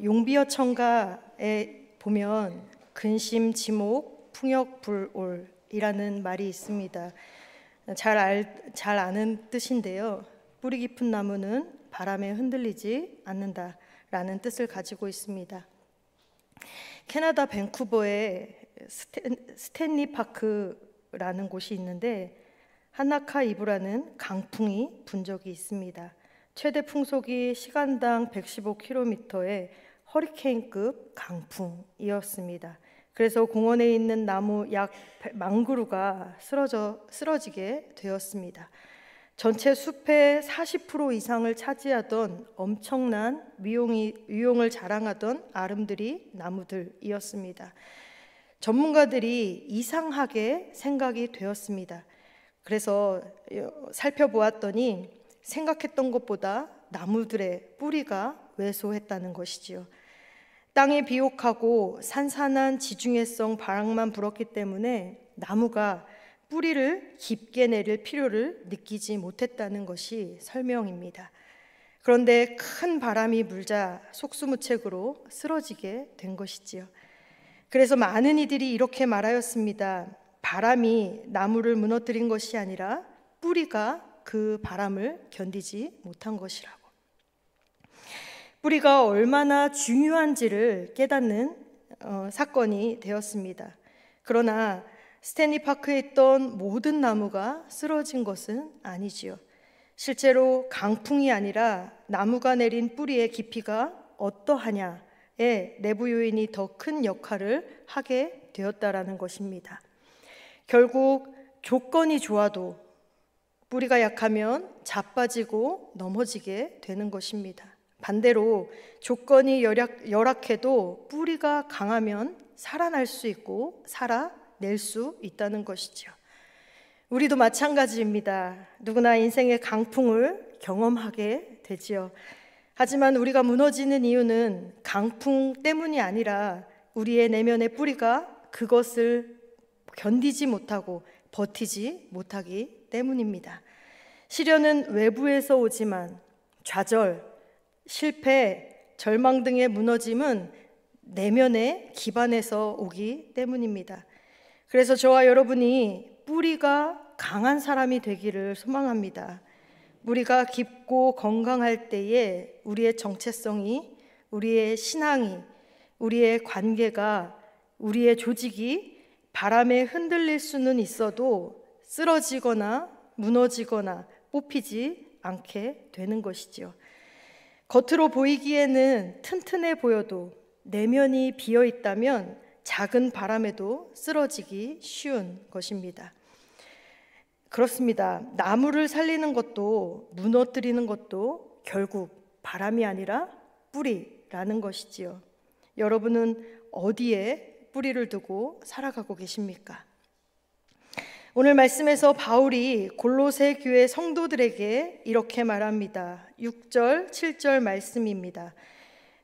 용비어 청가에 보면 근심, 지목, 풍역, 불올이라는 말이 있습니다. 잘 아는 뜻인데요. 뿌리 깊은 나무는 바람에 흔들리지 않는다라는 뜻을 가지고 있습니다. 캐나다 밴쿠버에 스탠리 파크라는 곳이 있는데 하나카 이브라는 강풍이 분 적이 있습니다. 최대 풍속이 시간당 115km의 허리케인급 강풍이었습니다. 그래서 공원에 있는 나무 약 10,000그루가 쓰러지게 되었습니다. 전체 숲의 40% 이상을 차지하던 엄청난 위용을 자랑하던 아름드리 나무들이었습니다. 전문가들이 이상하게 생각이 되었습니다. 그래서 살펴보았더니 생각했던 것보다 나무들의 뿌리가 왜소했다는 것이지요. 땅에 비옥하고 산산한 지중해성 바람만 불었기 때문에 나무가 뿌리를 깊게 내릴 필요를 느끼지 못했다는 것이 설명입니다. 그런데 큰 바람이 불자 속수무책으로 쓰러지게 된 것이지요. 그래서 많은 이들이 이렇게 말하였습니다. 바람이 나무를 무너뜨린 것이 아니라 뿌리가 그 바람을 견디지 못한 것이라고. 뿌리가 얼마나 중요한지를 깨닫는 사건이 되었습니다. 그러나 스탠리 파크에 있던 모든 나무가 쓰러진 것은 아니지요. 실제로 강풍이 아니라 나무가 내린 뿌리의 깊이가 어떠하냐에 내부 요인이 더 큰 역할을 하게 되었다라는 것입니다. 결국 조건이 좋아도 뿌리가 약하면 자빠지고 넘어지게 되는 것입니다. 반대로 조건이 열악해도 뿌리가 강하면 살아날 수 있고 살아낼 수 있다는 것이죠. 우리도 마찬가지입니다. 누구나 인생의 강풍을 경험하게 되지요. 하지만 우리가 무너지는 이유는 강풍 때문이 아니라 우리의 내면의 뿌리가 그것을 견디지 못하고 버티지 못하기 때문입니다. 시련은 외부에서 오지만 좌절, 실패, 절망 등의 무너짐은 내면의 기반에서 오기 때문입니다. 그래서 저와 여러분이 뿌리가 강한 사람이 되기를 소망합니다. 뿌리가 깊고 건강할 때에 우리의 정체성이, 우리의 신앙이, 우리의 관계가, 우리의 조직이 바람에 흔들릴 수는 있어도 쓰러지거나 무너지거나 뽑히지 않게 되는 것이지요. 겉으로 보이기에는 튼튼해 보여도 내면이 비어 있다면 작은 바람에도 쓰러지기 쉬운 것입니다. 그렇습니다. 나무를 살리는 것도 무너뜨리는 것도 결국 바람이 아니라 뿌리라는 것이지요. 여러분은 어디에 뿌리를 두고 살아가고 계십니까? 오늘 말씀에서 바울이 골로새 교회 성도들에게 이렇게 말합니다. 6절, 7절 말씀입니다.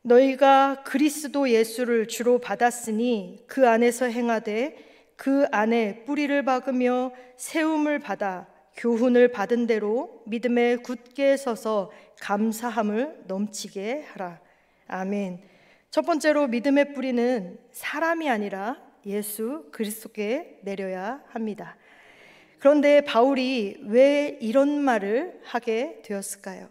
너희가 그리스도 예수를 주로 받았으니 그 안에서 행하되 그 안에 뿌리를 박으며 세움을 받아 교훈을 받은 대로 믿음에 굳게 서서 감사함을 넘치게 하라. 아멘. 첫 번째로 믿음의 뿌리는 사람이 아니라 예수 그리스도께 내려야 합니다. 그런데 바울이 왜 이런 말을 하게 되었을까요?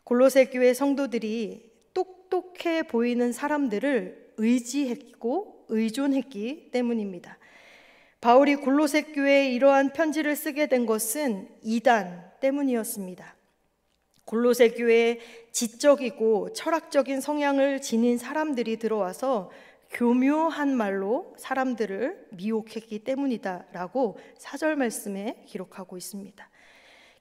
골로새 교회 성도들이 똑똑해 보이는 사람들을 의지했고 의존했기 때문입니다. 바울이 골로새 교회에 이러한 편지를 쓰게 된 것은 이단 때문이었습니다. 골로새 교회에 지적이고 철학적인 성향을 지닌 사람들이 들어와서 교묘한 말로 사람들을 미혹했기 때문이다 라고 4절 말씀에 기록하고 있습니다.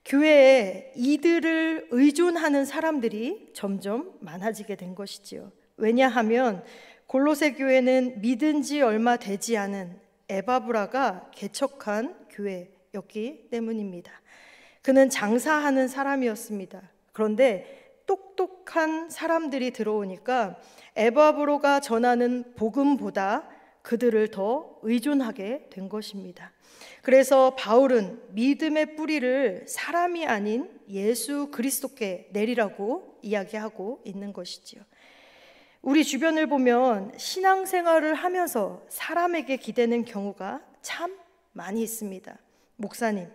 교회에 이들을 의존하는 사람들이 점점 많아지게 된 것이지요. 왜냐하면 골로새 교회는 믿은 지 얼마 되지 않은 에바브라가 개척한 교회였기 때문입니다. 그는 장사하는 사람이었습니다. 그런데 똑똑한 사람들이 들어오니까 에바브로가 전하는 복음보다 그들을 더 의존하게 된 것입니다. 그래서 바울은 믿음의 뿌리를 사람이 아닌 예수 그리스도께 내리라고 이야기하고 있는 것이지요. 우리 주변을 보면 신앙생활을 하면서 사람에게 기대는 경우가 참 많이 있습니다. 목사님,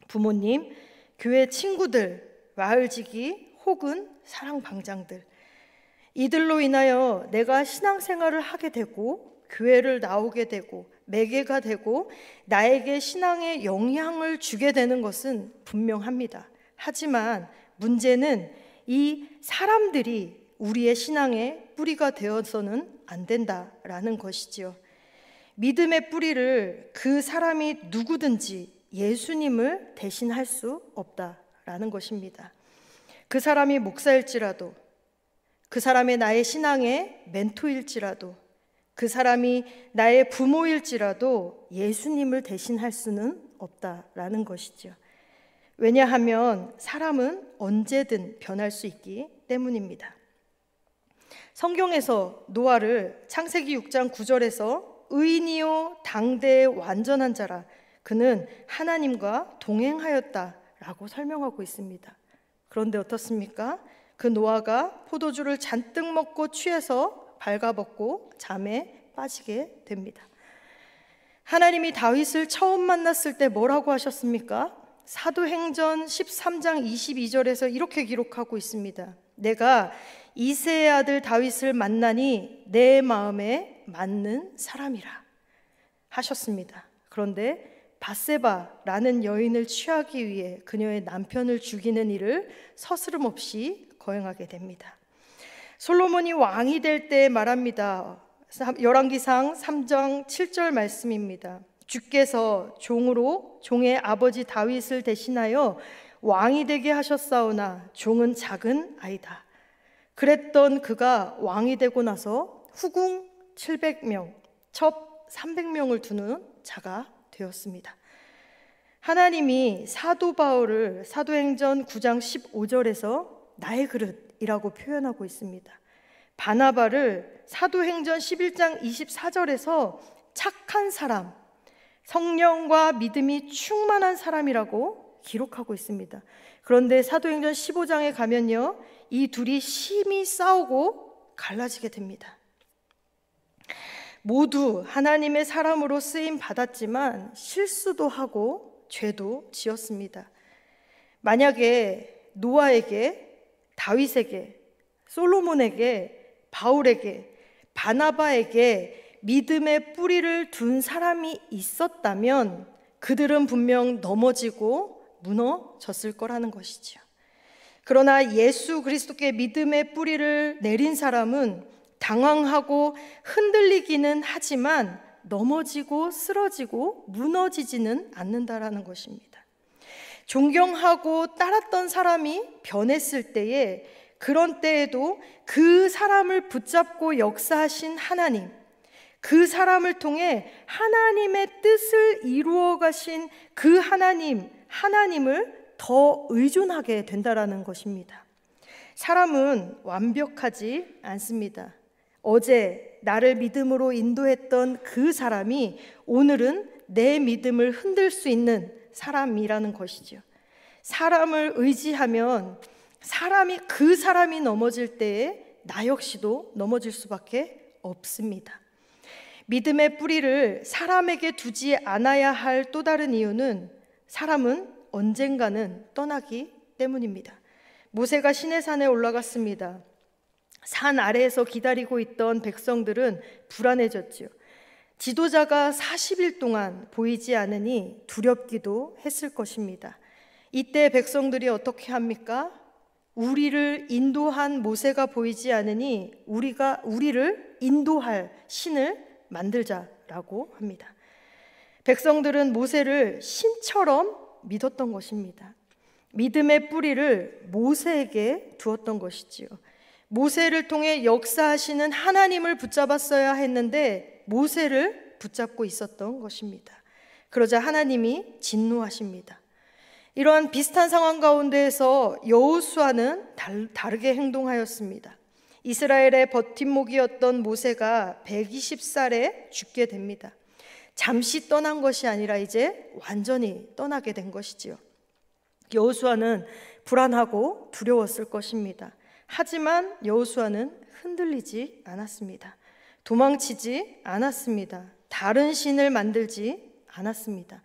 부모님, 교회 친구들, 마을지기 혹은 사랑방장들, 이들로 인하여 내가 신앙생활을 하게 되고 교회를 나오게 되고 매개가 되고 나에게 신앙에 영향을 주게 되는 것은 분명합니다. 하지만 문제는 이 사람들이 우리의 신앙의 뿌리가 되어서는 안 된다라는 것이지요. 믿음의 뿌리를 그 사람이 누구든지 예수님을 대신할 수 없다라는 것입니다. 그 사람이 목사일지라도, 그 사람이 나의 신앙의 멘토일지라도, 그 사람이 나의 부모일지라도 예수님을 대신할 수는 없다라는 것이죠. 왜냐하면 사람은 언제든 변할 수 있기 때문입니다. 성경에서 노아를 창세기 6장 9절에서 의인이요 당대의 완전한 자라 그는 하나님과 동행하였다라고 설명하고 있습니다. 그런데 어떻습니까? 그 노아가 포도주를 잔뜩 먹고 취해서 발가벗고 잠에 빠지게 됩니다. 하나님이 다윗을 처음 만났을 때 뭐라고 하셨습니까? 사도행전 13장 22절에서 이렇게 기록하고 있습니다. 내가 이새의 아들 다윗을 만나니 내 마음에 맞는 사람이라 하셨습니다. 그런데 밧세바라는 여인을 취하기 위해 그녀의 남편을 죽이는 일을 서스름없이 거행하게 됩니다. 솔로몬이 왕이 될 때 말합니다. 열왕기상 3장 7절 말씀입니다. 주께서 종으로 종의 아버지 다윗을 대신하여 왕이 되게 하셨사오나 종은 작은 아이다. 그랬던 그가 왕이 되고 나서 후궁 700명, 첩 300명을 두는 자가 되었습니다. 하나님이 사도 바울을 사도행전 9장 15절에서 나의 그릇이라고 표현하고 있습니다. 바나바를 사도행전 11장 24절에서 착한 사람, 성령과 믿음이 충만한 사람이라고 기록하고 있습니다. 그런데 사도행전 15장에 가면요, 이 둘이 심히 싸우고 갈라지게 됩니다. 모두 하나님의 사람으로 쓰임 받았지만 실수도 하고 죄도 지었습니다. 만약에 노아에게, 다윗에게, 솔로몬에게, 바울에게, 바나바에게 믿음의 뿌리를 둔 사람이 있었다면 그들은 분명 넘어지고 무너졌을 거라는 것이지요. 그러나 예수 그리스도께 믿음의 뿌리를 내린 사람은 당황하고 흔들리기는 하지만 넘어지고 쓰러지고 무너지지는 않는다라는 것입니다. 존경하고 따랐던 사람이 변했을 때에, 그런 때에도 그 사람을 붙잡고 역사하신 하나님, 그 사람을 통해 하나님의 뜻을 이루어 가신 그 하나님을 더 의존하게 된다라는 것입니다. 사람은 완벽하지 않습니다. 어제 나를 믿음으로 인도했던 그 사람이 오늘은 내 믿음을 흔들 수 있는 사람이라는 것이죠. 사람을 의지하면 그 사람이 넘어질 때에 나 역시도 넘어질 수밖에 없습니다. 믿음의 뿌리를 사람에게 두지 않아야 할 또 다른 이유는 사람은 언젠가는 떠나기 때문입니다. 모세가 시내산에 올라갔습니다. 산 아래에서 기다리고 있던 백성들은 불안해졌지요. 지도자가 40일 동안 보이지 않으니 두렵기도 했을 것입니다. 이때 백성들이 어떻게 합니까? 우리를 인도한 모세가 보이지 않으니 우리를 인도할 신을 만들자라고 합니다. 백성들은 모세를 신처럼 믿었던 것입니다. 믿음의 뿌리를 모세에게 두었던 것이지요. 모세를 통해 역사하시는 하나님을 붙잡았어야 했는데 모세를 붙잡고 있었던 것입니다. 그러자 하나님이 진노하십니다. 이러한 비슷한 상황 가운데에서 여호수아는 다르게 행동하였습니다. 이스라엘의 버팀목이었던 모세가 120살에 죽게 됩니다. 잠시 떠난 것이 아니라 이제 완전히 떠나게 된 것이지요. 여호수아는 불안하고 두려웠을 것입니다. 하지만 여호수아는 흔들리지 않았습니다. 도망치지 않았습니다. 다른 신을 만들지 않았습니다.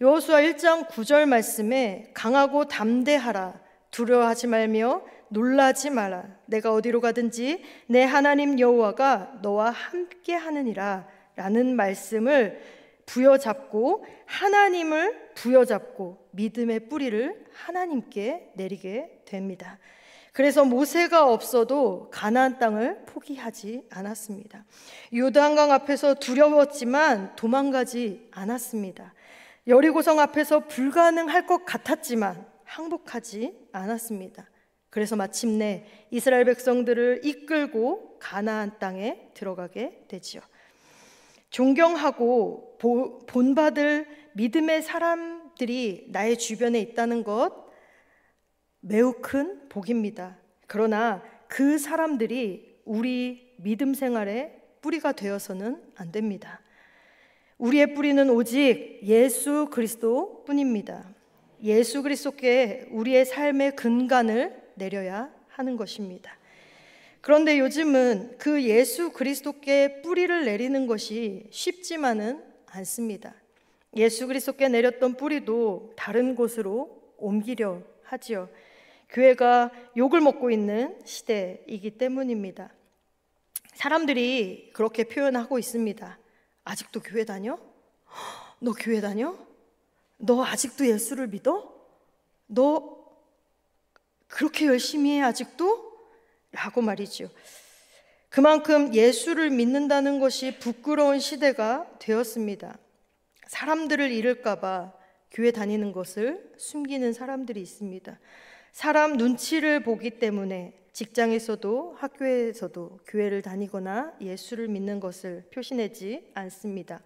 여호수아 1장 9절 말씀에 강하고 담대하라, 두려워하지 말며 놀라지 마라, 내가 어디로 가든지 내 하나님 여호와가 너와 함께 하느니라 라는 말씀을 부여잡고, 하나님을 부여잡고 믿음의 뿌리를 하나님께 내리게 됩니다. 그래서 모세가 없어도 가나안 땅을 포기하지 않았습니다. 요단강 앞에서 두려웠지만 도망가지 않았습니다. 여리고성 앞에서 불가능할 것 같았지만 항복하지 않았습니다. 그래서 마침내 이스라엘 백성들을 이끌고 가나안 땅에 들어가게 되지요. 존경하고 본받을 믿음의 사람들이 나의 주변에 있다는 것 매우 큰 복입니다. 그러나 그 사람들이 우리 믿음 생활의 뿌리가 되어서는 안 됩니다. 우리의 뿌리는 오직 예수 그리스도 뿐입니다. 예수 그리스도께 우리의 삶의 근간을 내려야 하는 것입니다. 그런데 요즘은 그 예수 그리스도께 뿌리를 내리는 것이 쉽지만은 않습니다. 예수 그리스도께 내렸던 뿌리도 다른 곳으로 옮기려 하지요. 교회가 욕을 먹고 있는 시대이기 때문입니다. 사람들이 그렇게 표현하고 있습니다. 아직도 교회 다녀? 너 교회 다녀? 너 아직도 예수를 믿어? 너 그렇게 열심히 해 아직도? 라고 말이죠. 그만큼 예수를 믿는다는 것이 부끄러운 시대가 되었습니다. 사람들을 잃을까 봐 교회 다니는 것을 숨기는 사람들이 있습니다. 사람 눈치를 보기 때문에 직장에서도 학교에서도 교회를 다니거나 예수를 믿는 것을 표시내지 않습니다.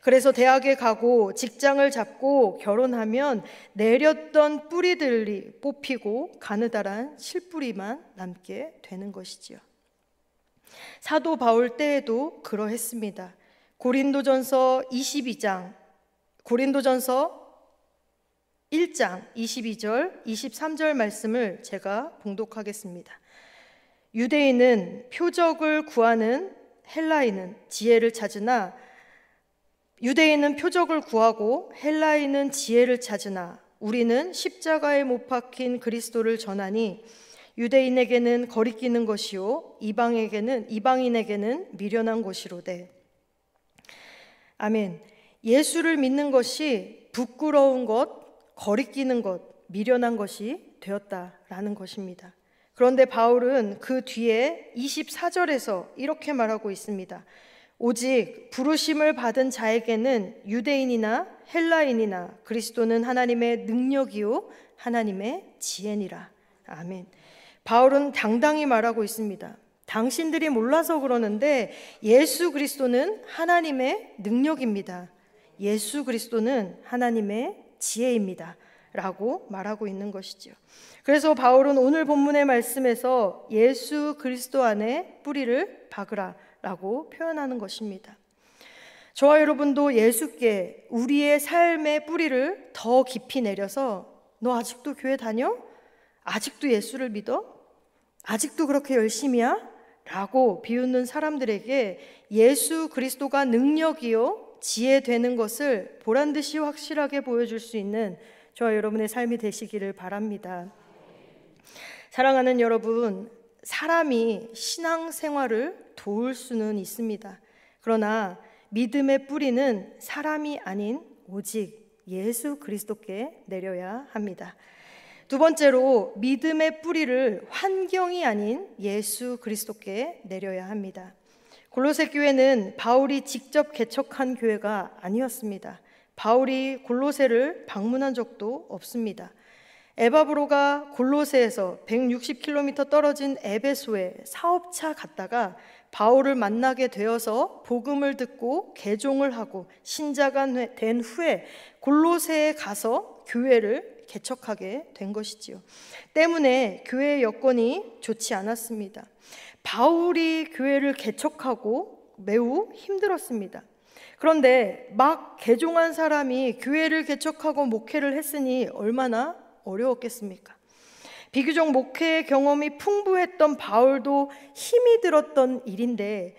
그래서 대학에 가고 직장을 잡고 결혼하면 내렸던 뿌리들이 뽑히고 가느다란 실뿌리만 남게 되는 것이지요. 사도 바울 때에도 그러했습니다. 고린도전서 1장 22절 23절 말씀을 제가 봉독하겠습니다. 유대인은 표적을 구하는 헬라인은 지혜를 찾으나 유대인은 표적을 구하고 헬라인은 지혜를 찾으나 우리는 십자가에 못 박힌 그리스도를 전하니 유대인에게는 거리끼는 것이요 이방인에게는 미련한 것이로되. 아멘. 예수를 믿는 것이 부끄러운 것, 거리끼는 것, 미련한 것이 되었다라는 것입니다. 그런데 바울은 그 뒤에 24절에서 이렇게 말하고 있습니다. 오직 부르심을 받은 자에게는 유대인이나 헬라인이나 그리스도는 하나님의 능력이요 하나님의 지혜니라. 아멘. 바울은 당당히 말하고 있습니다. 당신들이 몰라서 그러는데 예수 그리스도는 하나님의 능력입니다. 예수 그리스도는 하나님의 지혜입니다 라고 말하고 있는 것이죠. 그래서 바울은 오늘 본문의 말씀에서 예수 그리스도 안에 뿌리를 박으라 라고 표현하는 것입니다. 저와 여러분도 예수께 우리의 삶의 뿌리를 더 깊이 내려서 너 아직도 교회 다녀? 아직도 예수를 믿어? 아직도 그렇게 열심히야? 라고 비웃는 사람들에게 예수 그리스도가 능력이요 지혜 되는 것을 보란듯이 확실하게 보여줄 수 있는 저와 여러분의 삶이 되시기를 바랍니다. 사랑하는 여러분, 사람이 신앙생활을 도울 수는 있습니다. 그러나 믿음의 뿌리는 사람이 아닌 오직 예수 그리스도께 내려야 합니다. 두 번째로 믿음의 뿌리를 환경이 아닌 예수 그리스도께 내려야 합니다. 골로새 교회는 바울이 직접 개척한 교회가 아니었습니다. 바울이 골로새를 방문한 적도 없습니다. 에바브로가 골로새에서 160km 떨어진 에베소에 사업차 갔다가 바울을 만나게 되어서 복음을 듣고 개종을 하고 신자가 된 후에 골로새에 가서 교회를 개척하게 된 것이지요. 때문에 교회의 여건이 좋지 않았습니다. 바울이 교회를 개척하고 매우 힘들었습니다. 그런데 막 개종한 사람이 교회를 개척하고 목회를 했으니 얼마나 어려웠겠습니까? 비교적 목회 경험이 풍부했던 바울도 힘이 들었던 일인데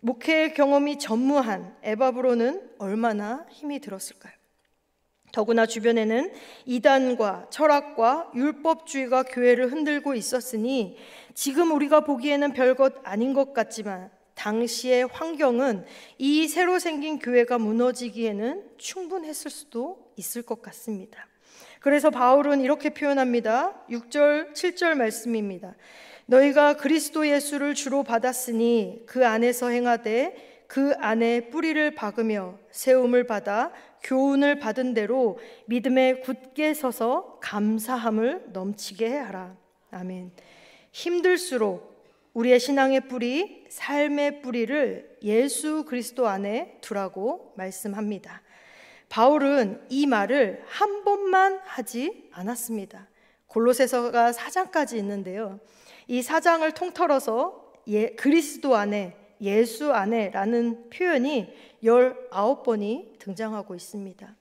목회 경험이 전무한 에바브로는 얼마나 힘이 들었을까요? 더구나 주변에는 이단과 철학과 율법주의가 교회를 흔들고 있었으니 지금 우리가 보기에는 별것 아닌 것 같지만 당시의 환경은 이 새로 생긴 교회가 무너지기에는 충분했을 수도 있을 것 같습니다. 그래서 바울은 이렇게 표현합니다. 6절, 7절 말씀입니다. 너희가 그리스도 예수를 주로 받았으니 그 안에서 행하되 그 안에 뿌리를 박으며 세움을 받아 교훈을 받은 대로 믿음에 굳게 서서 감사함을 넘치게 하라. 아멘. 힘들수록 우리의 신앙의 뿌리, 삶의 뿌리를 예수 그리스도 안에 두라고 말씀합니다. 바울은 이 말을 한 번만 하지 않았습니다. 골로새서가 4장까지 있는데요. 이 4장을 통틀어서 그리스도 안에, 예수 안에 라는 표현이 19번이 등장하고 있습니다.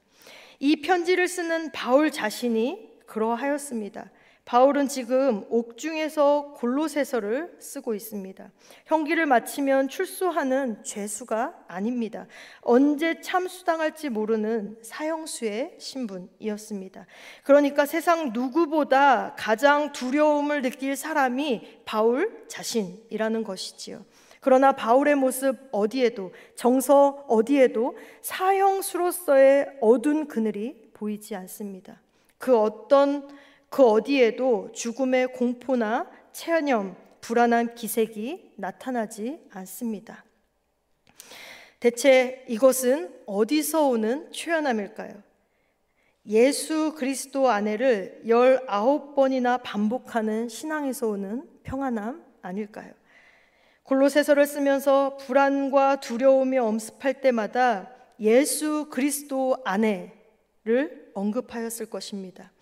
이 편지를 쓰는 바울 자신이 그러하였습니다. 바울은 지금 옥중에서 골로새서를 쓰고 있습니다. 형기를 마치면 출소하는 죄수가 아닙니다. 언제 참수당할지 모르는 사형수의 신분이었습니다. 그러니까 세상 누구보다 가장 두려움을 느낄 사람이 바울 자신이라는 것이지요. 그러나 바울의 모습 어디에도, 정서 어디에도 사형수로서의 어두운 그늘이 보이지 않습니다. 그 어디에도 죽음의 공포나 체념, 불안한 기색이 나타나지 않습니다. 대체 이것은 어디서 오는 초연함일까요? 예수 그리스도 안에를 19번이나 반복하는 신앙에서 오는 평안함 아닐까요? 골로새서를 쓰면서 불안과 두려움이 엄습할 때마다 예수 그리스도 안에를 언급하였을 것입니다.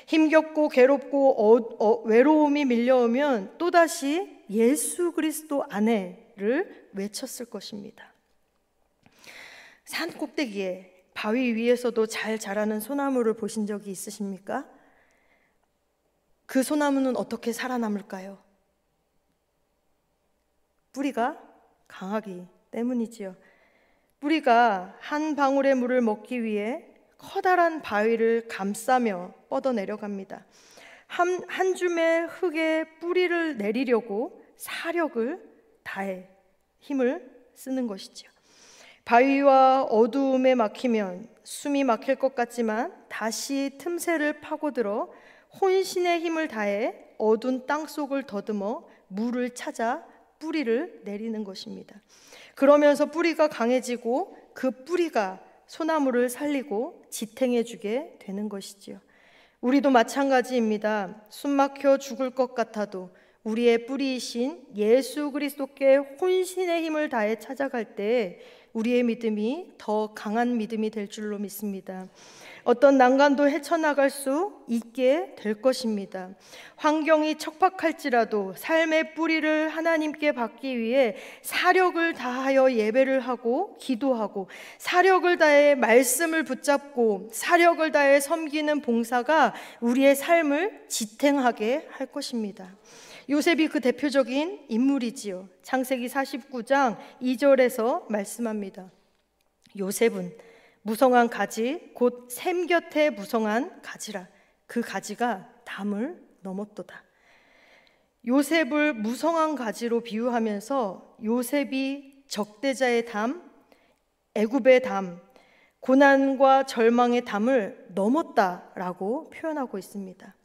힘겹고 괴롭고 외로움이 밀려오면 또다시 예수 그리스도 안에를 외쳤을 것입니다. 산 꼭대기에 바위 위에서도 잘 자라는 소나무를 보신 적이 있으십니까? 그 소나무는 어떻게 살아남을까요? 뿌리가 강하기 때문이지요. 뿌리가 한 방울의 물을 먹기 위해 커다란 바위를 감싸며 뻗어내려갑니다. 한 줌의 흙에 뿌리를 내리려고 사력을 다해 힘을 쓰는 것이죠. 바위와 어두움에 막히면 숨이 막힐 것 같지만 다시 틈새를 파고들어 혼신의 힘을 다해 어두운 땅속을 더듬어 물을 찾아 뿌리를 내리는 것입니다. 그러면서 뿌리가 강해지고 그 뿌리가 소나무를 살리고 지탱해주게 되는 것이지요. 우리도 마찬가지입니다. 숨막혀 죽을 것 같아도 우리의 뿌리이신 예수 그리스도께 혼신의 힘을 다해 찾아갈 때 우리의 믿음이 더 강한 믿음이 될 줄로 믿습니다. 어떤 난간도 헤쳐나갈 수 있게 될 것입니다. 환경이 척박할지라도 삶의 뿌리를 하나님께 받기 위해 사력을 다하여 예배를 하고 기도하고 사력을 다해 말씀을 붙잡고 사력을 다해 섬기는 봉사가 우리의 삶을 지탱하게 할 것입니다. 요셉이 그 대표적인 인물이지요. 창세기 49장 2절에서 말씀합니다. 요셉은 무성한 가지 곧 샘 곁에 무성한 가지라. 그 가지가 담을 넘었도다. 요셉을 무성한 가지로 비유하면서 요셉이 적대자의 담, 애굽의 담, 고난과 절망의 담을 넘었다라고 표현하고 있습니다.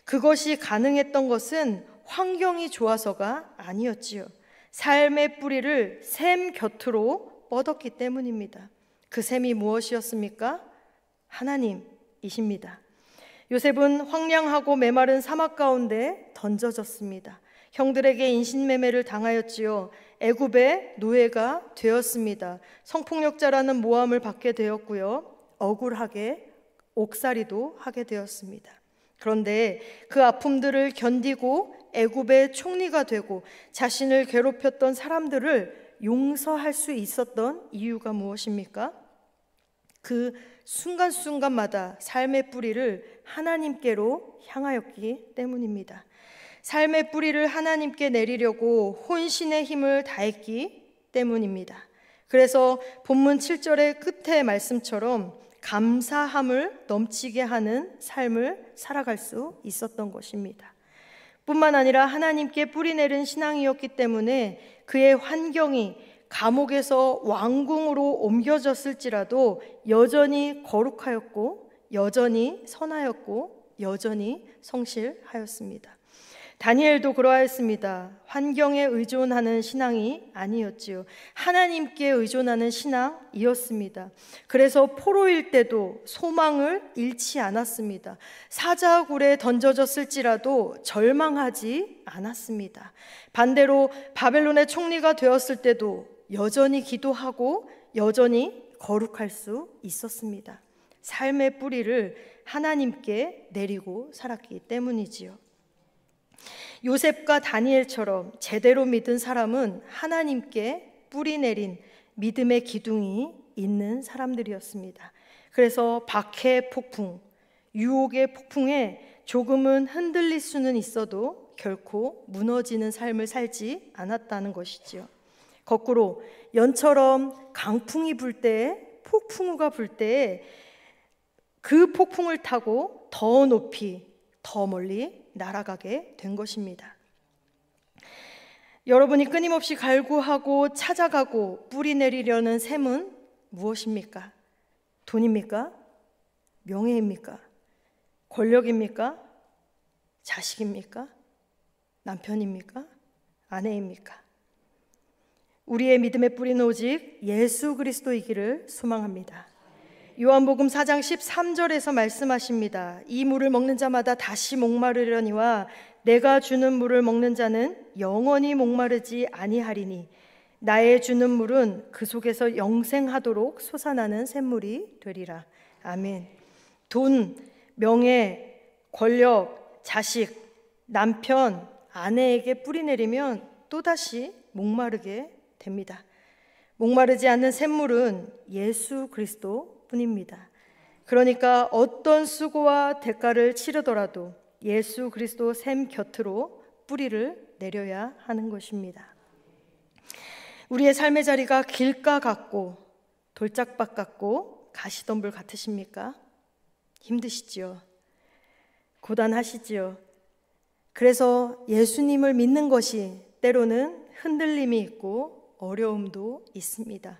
그것이 가능했던 것은 환경이 좋아서가 아니었지요. 삶의 뿌리를 샘 곁으로 뻗었기 때문입니다. 그 샘이 무엇이었습니까? 하나님이십니다. 요셉은 황량하고 메마른 사막 가운데 던져졌습니다. 형들에게 인신매매를 당하였지요. 애굽의 노예가 되었습니다. 성폭력자라는 모함을 받게 되었고요. 억울하게 옥살이도 하게 되었습니다. 그런데 그 아픔들을 견디고 애굽의 총리가 되고 자신을 괴롭혔던 사람들을 용서할 수 있었던 이유가 무엇입니까? 그 순간순간마다 삶의 뿌리를 하나님께로 향하였기 때문입니다. 삶의 뿌리를 하나님께 내리려고 혼신의 힘을 다했기 때문입니다. 그래서 본문 7절의 끝의 말씀처럼 감사함을 넘치게 하는 삶을 살아갈 수 있었던 것입니다. 뿐만 아니라 하나님께 뿌리 내린 신앙이었기 때문에 그의 환경이 감옥에서 왕궁으로 옮겨졌을지라도 여전히 거룩하였고, 여전히 선하였고, 여전히 성실하였습니다. 다니엘도 그러하였습니다. 환경에 의존하는 신앙이 아니었지요. 하나님께 의존하는 신앙이었습니다. 그래서 포로일 때도 소망을 잃지 않았습니다. 사자굴에 던져졌을지라도 절망하지 않았습니다. 반대로 바벨론의 총리가 되었을 때도 여전히 기도하고 여전히 거룩할 수 있었습니다. 삶의 뿌리를 하나님께 내리고 살았기 때문이지요. 요셉과 다니엘처럼 제대로 믿은 사람은 하나님께 뿌리 내린 믿음의 기둥이 있는 사람들이었습니다. 그래서 박해 폭풍, 유혹의 폭풍에 조금은 흔들릴 수는 있어도 결코 무너지는 삶을 살지 않았다는 것이지요. 거꾸로 연처럼 강풍이 불 때에, 폭풍우가 불 때에 그 폭풍을 타고 더 높이, 더 멀리 날아가게 된 것입니다. 여러분이 끊임없이 갈구하고 찾아가고 뿌리 내리려는 샘은 무엇입니까? 돈입니까? 명예입니까? 권력입니까? 자식입니까? 남편입니까? 아내입니까? 우리의 믿음의 뿌리는 오직 예수 그리스도이기를 소망합니다. 요한복음 4장 13절에서 말씀하십니다. 이 물을 먹는 자마다 다시 목마르려니와 내가 주는 물을 먹는 자는 영원히 목마르지 아니하리니 나의 주는 물은 그 속에서 영생하도록 솟아나는 샘물이 되리라. 아멘. 돈, 명예, 권력, 자식, 남편, 아내에게 뿌리 내리면 또다시 목마르게 됩니다. 목마르지 않는 샘물은 예수 그리스도 뿐입니다. 그러니까 어떤 수고와 대가를 치르더라도 예수 그리스도 샘 곁으로 뿌리를 내려야 하는 것입니다. 우리의 삶의 자리가 길가 같고 돌짝밭 같고 가시덤불 같으십니까? 힘드시지요? 고단하시지요? 그래서 예수님을 믿는 것이 때로는 흔들림이 있고 어려움도 있습니다.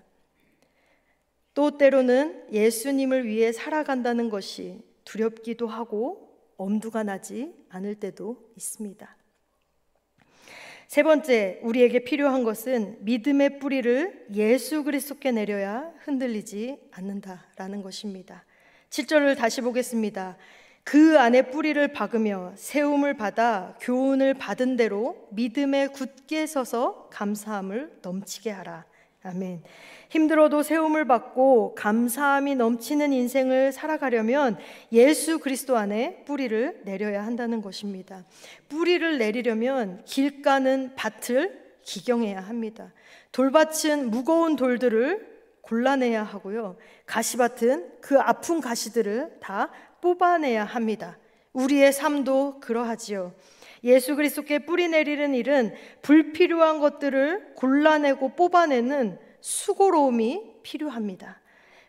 또 때로는 예수님을 위해 살아간다는 것이 두렵기도 하고 엄두가 나지 않을 때도 있습니다. 세 번째, 우리에게 필요한 것은 믿음의 뿌리를 예수 그리스도께 내려야 흔들리지 않는다라는 것입니다. 7절을 다시 보겠습니다. 그 안에 뿌리를 박으며 세움을 받아 교훈을 받은 대로 믿음에 굳게 서서 감사함을 넘치게 하라. 아멘. 힘들어도 세움을 받고 감사함이 넘치는 인생을 살아가려면 예수 그리스도 안에 뿌리를 내려야 한다는 것입니다. 뿌리를 내리려면 길가는 밭을 기경해야 합니다. 돌밭은 무거운 돌들을 골라내야 하고요. 가시밭은 그 아픈 가시들을 다 뽑아내야 합니다. 우리의 삶도 그러하지요. 예수 그리스도께 뿌리 내리는 일은 불필요한 것들을 골라내고 뽑아내는 수고로움이 필요합니다.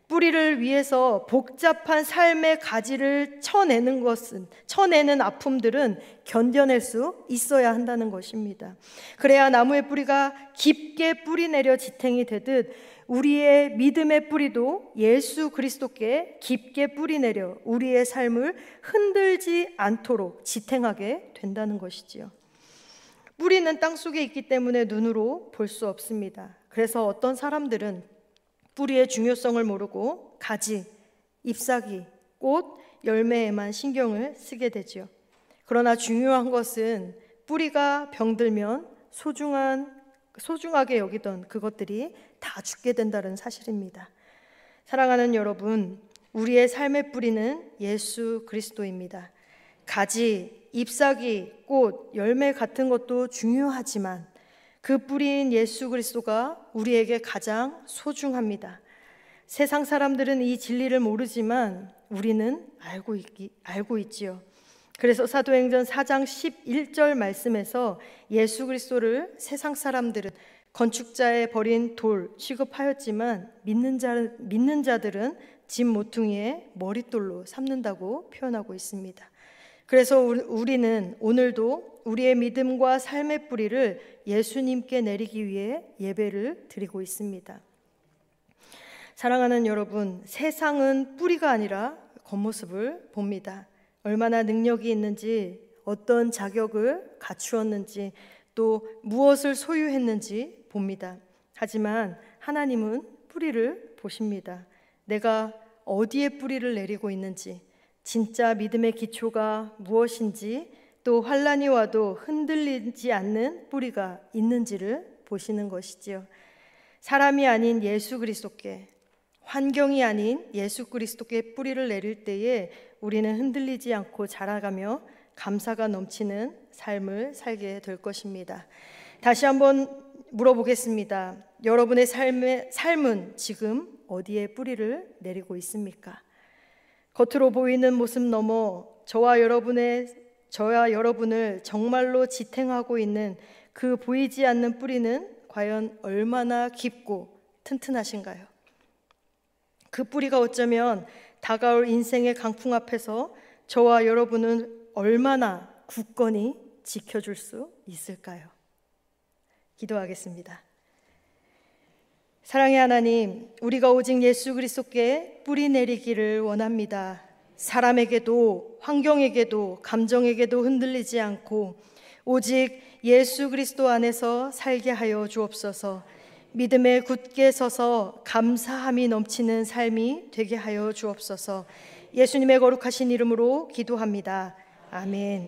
뿌리를 위해서 복잡한 삶의 가지를 쳐내는 아픔들은 견뎌낼 수 있어야 한다는 것입니다. 그래야 나무의 뿌리가 깊게 뿌리 내려 지탱이 되듯 우리의 믿음의 뿌리도 예수 그리스도께 깊게 뿌리 내려 우리의 삶을 흔들지 않도록 지탱하게 된다는 것이지요. 뿌리는 땅속에 있기 때문에 눈으로 볼 수 없습니다. 그래서 어떤 사람들은 뿌리의 중요성을 모르고 가지, 잎사귀, 꽃, 열매에만 신경을 쓰게 되죠. 그러나 중요한 것은 뿌리가 병들면 소중하게 여기던 그것들이 다 죽게 된다는 사실입니다. 사랑하는 여러분, 우리의 삶의 뿌리는 예수 그리스도입니다. 가지, 잎사귀, 꽃, 열매 같은 것도 중요하지만 그 뿌리인 예수 그리스도가 우리에게 가장 소중합니다. 세상 사람들은 이 진리를 모르지만 우리는 알고 있지요. 그래서 사도행전 4장 11절 말씀에서 예수 그리스도를 세상 사람들은 건축자의 버린 돌 취급하였지만 믿는 자들은 집 모퉁이에 머릿돌로 삼는다고 표현하고 있습니다. 그래서 우리는 오늘도 우리의 믿음과 삶의 뿌리를 예수님께 내리기 위해 예배를 드리고 있습니다. 사랑하는 여러분, 세상은 뿌리가 아니라 겉모습을 봅니다. 얼마나 능력이 있는지, 어떤 자격을 갖추었는지, 또 무엇을 소유했는지 봅니다. 하지만 하나님은 뿌리를 보십니다. 내가 어디에 뿌리를 내리고 있는지, 진짜 믿음의 기초가 무엇인지, 또 환난이 와도 흔들리지 않는 뿌리가 있는지를 보시는 것이지요. 사람이 아닌 예수 그리스도께, 환경이 아닌 예수 그리스도께 뿌리를 내릴 때에 우리는 흔들리지 않고 자라가며 감사가 넘치는 삶을 살게 될 것입니다. 다시 한번 물어보겠습니다. 여러분의 삶은 지금 어디에 뿌리를 내리고 있습니까? 겉으로 보이는 모습 너머 저와 여러분을 정말로 지탱하고 있는 그 보이지 않는 뿌리는 과연 얼마나 깊고 튼튼하신가요? 그 뿌리가 어쩌면 다가올 인생의 강풍 앞에서 저와 여러분은 얼마나 굳건히 지켜줄 수 있을까요? 기도하겠습니다. 사랑의 하나님, 우리가 오직 예수 그리스도께 뿌리 내리기를 원합니다. 사람에게도 환경에게도 감정에게도 흔들리지 않고 오직 예수 그리스도 안에서 살게 하여 주옵소서. 믿음에 굳게 서서 감사함이 넘치는 삶이 되게 하여 주옵소서. 예수님의 거룩하신 이름으로 기도합니다. 아멘.